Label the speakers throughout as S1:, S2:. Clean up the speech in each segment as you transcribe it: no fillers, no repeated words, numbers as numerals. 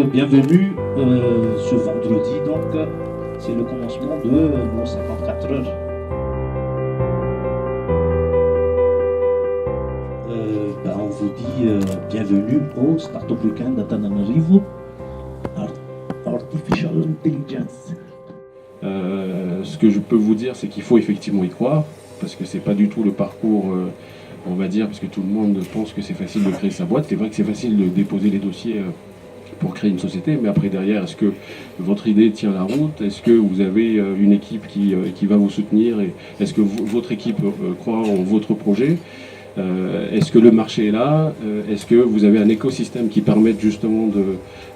S1: bienvenue ce vendredi. Donc, c'est le commencement de nos 54 heures. On vous dit bienvenue au Startup Weekend d'Antananarivo Artificial Intelligence.
S2: Ce que je peux vous dire, c'est qu'il faut effectivement y croire, parce que c'est pas du tout le parcours, on va dire, parce que tout le monde pense que c'est facile de créer sa boîte. C'est vrai que c'est facile de déposer les dossiers pour créer une société, mais après derrière, est-ce que votre idée tient la route? Est-ce que vous avez une équipe qui va vous soutenir? Et est-ce que votre équipe croit en votre projet? Est-ce que le marché est là? Est-ce que vous avez un écosystème qui permette justement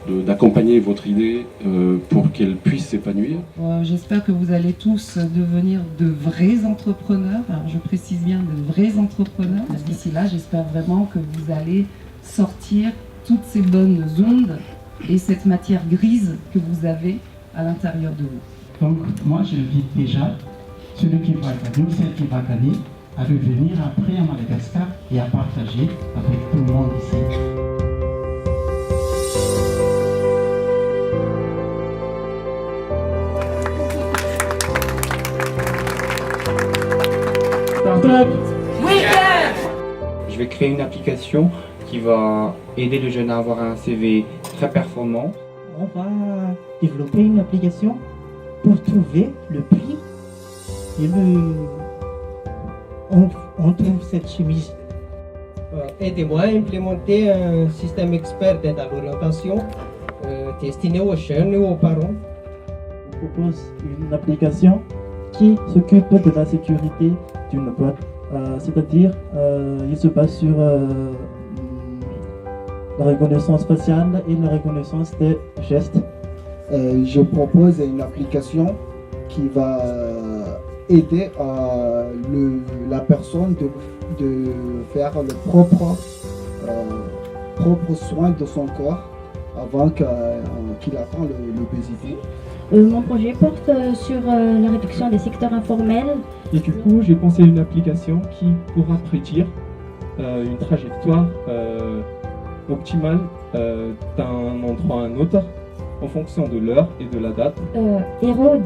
S2: d'accompagner votre idée pour qu'elle puisse s'épanouir?
S3: J'espère que vous allez tous devenir de vrais entrepreneurs. Alors je précise bien de vrais entrepreneurs. D'ici là, j'espère vraiment que vous allez sortir toutes ces bonnes ondes et cette matière grise que vous avez à l'intérieur de vous.
S4: Donc moi j'invite déjà celui qui va gagner ou celle qui va gagner à revenir après à Madagascar et à partager avec tout le monde ici.
S5: Startup Weekend. Je vais créer une application qui va aider le jeune à avoir un CV très performant.
S6: On va développer une application pour trouver le prix et on trouve cette chemise.
S7: Aidez-moi à implémenter un système expert d'aide à l'orientation destiné aux jeunes et aux parents.
S6: On propose une application qui s'occupe de la sécurité d'une boîte, c'est-à-dire il se base sur la reconnaissance faciale et la reconnaissance des gestes.
S8: Je propose une application qui va aider la personne de faire le propre soin de son corps avant qu'il atteigne l'obésité.
S9: Mon projet porte sur la réduction des secteurs informels.
S10: Et du coup, j'ai pensé à une application qui pourra prédire une trajectoire optimale d'un endroit à un autre en fonction de l'heure et de la date.
S9: Héros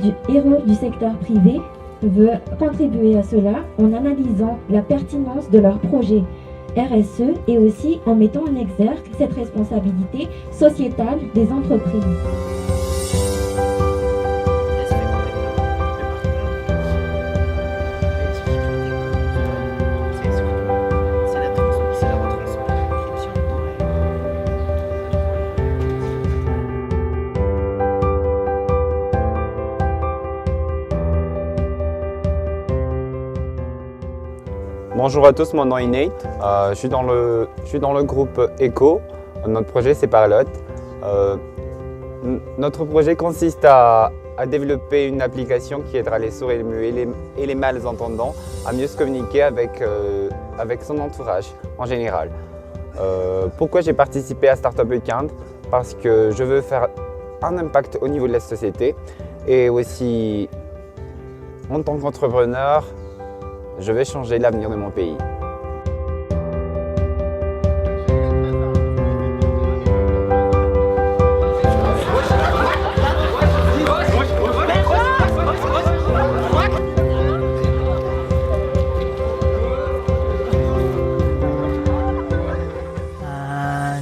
S9: du secteur privé veut contribuer à cela en analysant la pertinence de leur projet RSE et aussi en mettant en exergue cette responsabilité sociétale des entreprises.
S11: Bonjour à tous, mon nom est Nate. Je suis dans le groupe ECO. Notre projet c'est Parlotte. Notre projet consiste à développer une application qui aidera les sourds et les muets et les malentendants à mieux se communiquer avec son entourage en général. Pourquoi j'ai participé à Startup Weekend? Parce que je veux faire un impact au niveau de la société et aussi en tant qu'entrepreneur, je vais changer l'avenir de mon pays.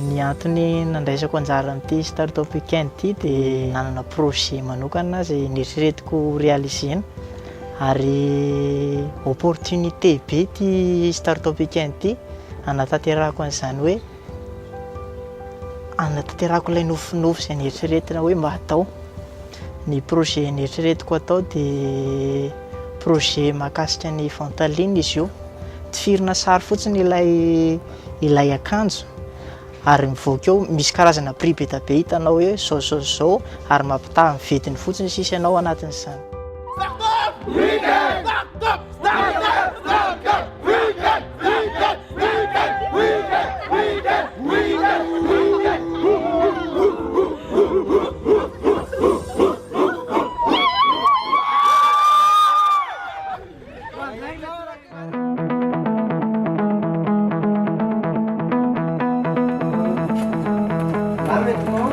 S12: Ny antony nandraisako anjara amin'ity Startup Weekend ity dia nanana projet manokana izay nieritreretiko réalisena. Ary opportunité be ity Startup Weekend ity anatanterahako an'izany hoe anatanterahako ilay nofinofy izay nieritreretina hoe mba hatao. Ny projet nieritreretiko atao dia projet mahakasika ny fantaliana izy io. Tifirina sary fotsiny ilay akanjo ary mivoaka eo misy karazana prix be dia be hitanao hoe zao ary mampitaha ny vidiny fotsiny sisy ianao anatin'izany.
S13: Weekend! Startup! Startup! Startup! Weekend! Weekend! Weekend! Weekend! Weekend! Weekend!
S7: Là maintenant,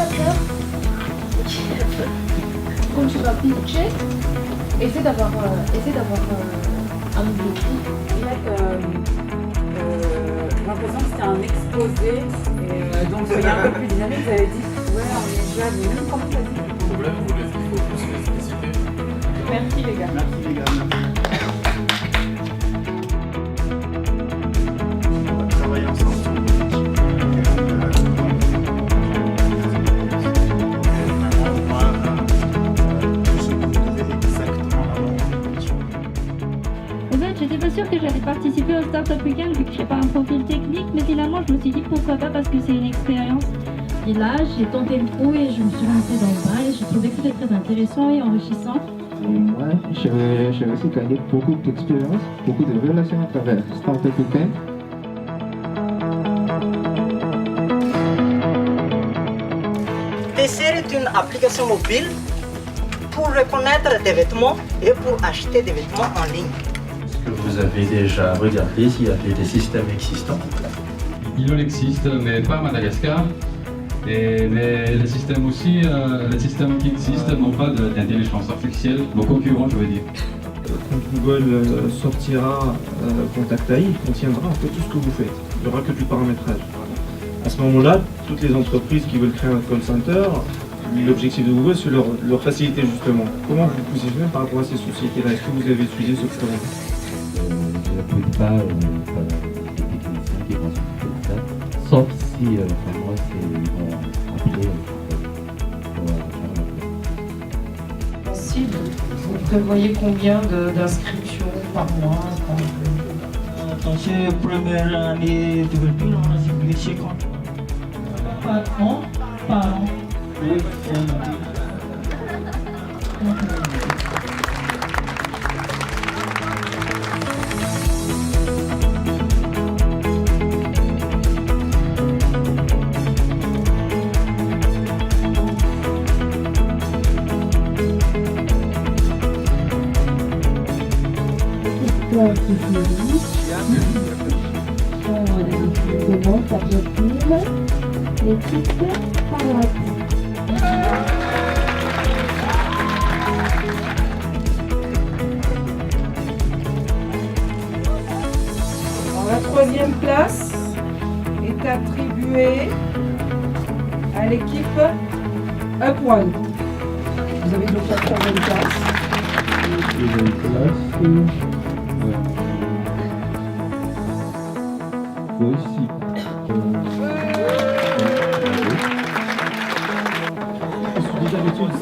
S14: peur. Quand tu vas pitcher, essaie d'avoir un objectif.
S15: J'ai l'impression que c'était un exposé, et donc il y a un peu plus dynamique, vous avez dit, ouais, on est jeune, mais même comment ça dit
S16: Le problème, il faut plus l'expliciter.
S15: Merci les gars.
S16: Merci les gars.
S17: On va travailler ensemble.
S18: En fait, j'étais pas sûre que j'allais participer au Startup Weekend vu que je n'ai pas un profil technique, mais finalement je me suis dit pourquoi pas parce que c'est une expérience.
S19: Et là, j'ai tenté le coup et je me suis lancée dans le bain et j'ai trouvé que c'était très intéressant et enrichissant.
S20: Et moi, j'ai aussi gagné beaucoup d'expérience, beaucoup de relations à travers Startup Weekend.
S12: TCR est une application mobile pour reconnaître des vêtements et pour acheter des vêtements en ligne.
S21: Est-ce que vous avez déjà regardé s'il y avait des systèmes existants?
S22: ILOL existe, mais pas à Madagascar. Mais les systèmes aussi, les systèmes qui existent n'ont pas d'intelligence artificielle, nos concurrents, je veux dire.
S10: Quand Google sortira Contact AI, il contiendra en fait tout ce que vous faites. Il n'y aura que du paramétrage. À ce moment-là, toutes les entreprises qui veulent créer un call center, l'objectif de Google, c'est leur faciliter justement. Comment vous vous positionnez par rapport à ces sociétés-là? Est-ce que vous avez étudié ce problème?
S23: Je n'appuie pas les techniciens qui vont s'occuper de ça, sauf si vraiment ils vont appeler pour faire leur
S3: Cible, vous prévoyez combien d'inscriptions par mois?
S24: Dans ces premières années de développement, on a ciblé 50.
S3: Par an? Par an.
S24: Oui,
S9: l'équipe Parotte.
S3: La troisième place est attribuée à l'équipe Up One. Vous avez donc la troisième place.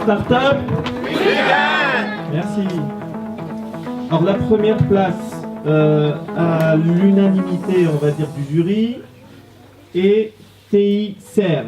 S6: Startup Merci. Alors la première place à l'unanimité, on va dire, du jury est TI Serre.